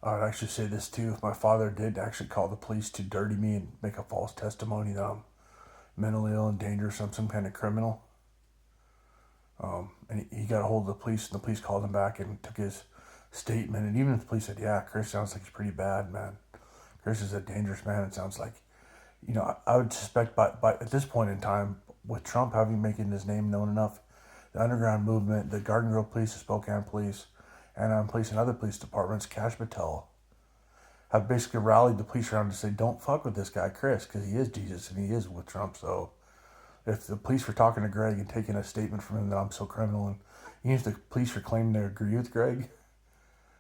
I would actually say this too. If my father did actually call the police to dirty me and make a false testimony that I'm mentally ill and dangerous, I'm some kind of criminal, and he got a hold of the police, and the police called him back and took his statement. And even if the police said, "Yeah, Chris sounds like he's pretty bad, man. Chris is a dangerous man," it sounds like, I would suspect by at this point in time, with Trump having making his name known enough, the underground movement, the Garden Grove Police, the Spokane Police, Anaheim Police, and other police departments, Cash Patel, have basically rallied the police around to say, "Don't fuck with this guy, Chris, because he is Jesus and he is with Trump." So if the police were talking to Greg and taking a statement from him that I'm so criminal, and even if the police were claiming to agree with Greg,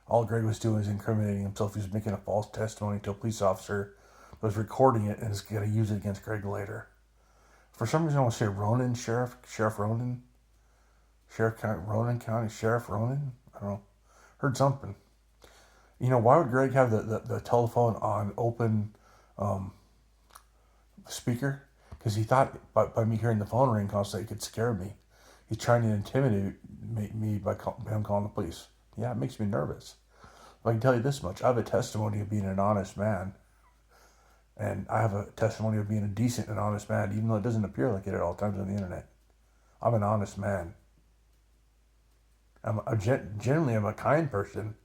all Greg was doing is incriminating himself. He was making a false testimony to a police officer that was recording it and is going to use it against Greg later. For some reason, I want to say Ronan, Sheriff Ronan, Ronan County Sheriff Ronan. I don't know. Heard something. Why would Greg have the telephone on open speaker? Because he thought by me hearing the phone ring constantly, it could scare me. He's trying to intimidate me by him calling the police. Yeah, it makes me nervous. But I can tell you this much. I have a testimony of being an honest man. And I have a testimony of being a decent and honest man, even though it doesn't appear like it at all times on the internet. I'm an honest man. Generally, I'm a kind person.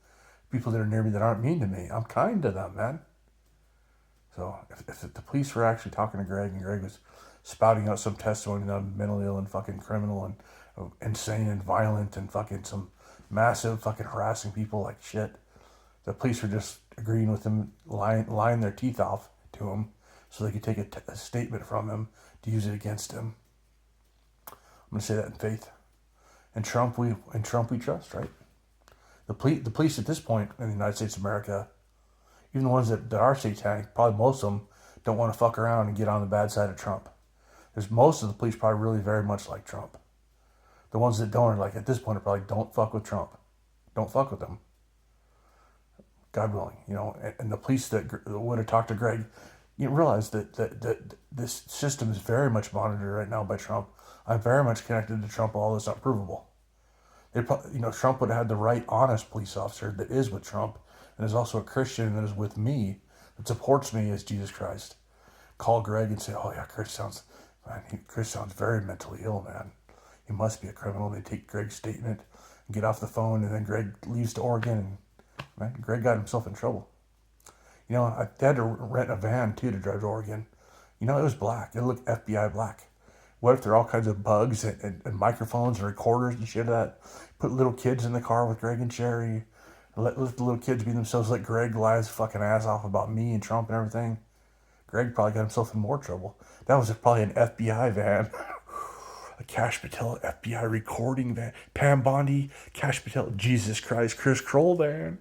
People that are near me that aren't mean to me, I'm kind to them, man. So if the police were actually talking to Greg and Greg was spouting out some testimony that I'm mentally ill and fucking criminal and insane and violent and fucking some massive fucking harassing people like shit, the police were just agreeing with him, lying their teeth off to him so they could take a statement from him to use it against him. I'm going to say that in faith. And Trump we trust, right? The police at this point in the United States of America, even the ones that are satanic, probably most of them don't want to fuck around and get on the bad side of Trump. There's most of the police probably really very much like Trump. The ones that don't are like, at this point, are probably, don't fuck with Trump. Don't fuck with him. God willing, and the police that would have talked to Greg, you realize that this system is very much monitored right now by Trump. I'm very much connected to Trump, all this not provable. Trump would have had the right, honest police officer that is with Trump and is also a Christian that is with me, that supports me as Jesus Christ. Call Greg and say, "Oh yeah, Chris sounds very mentally ill, man. He must be a criminal." They take Greg's statement and get off the phone, and then Greg leaves to Oregon, and man, Greg got himself in trouble. They had to rent a van too to drive to Oregon. It was black. It looked FBI black. What if there are all kinds of bugs and microphones and recorders and shit of that? Put little kids in the car with Greg and Sherry. Let the little kids be themselves. Let Greg lie his fucking ass off about me and Trump and everything. Greg probably got himself in more trouble. That was probably an FBI van. A Cash Patel FBI recording van. Pam Bondi, Cash Patel, Jesus Christ, Chris Kroll van.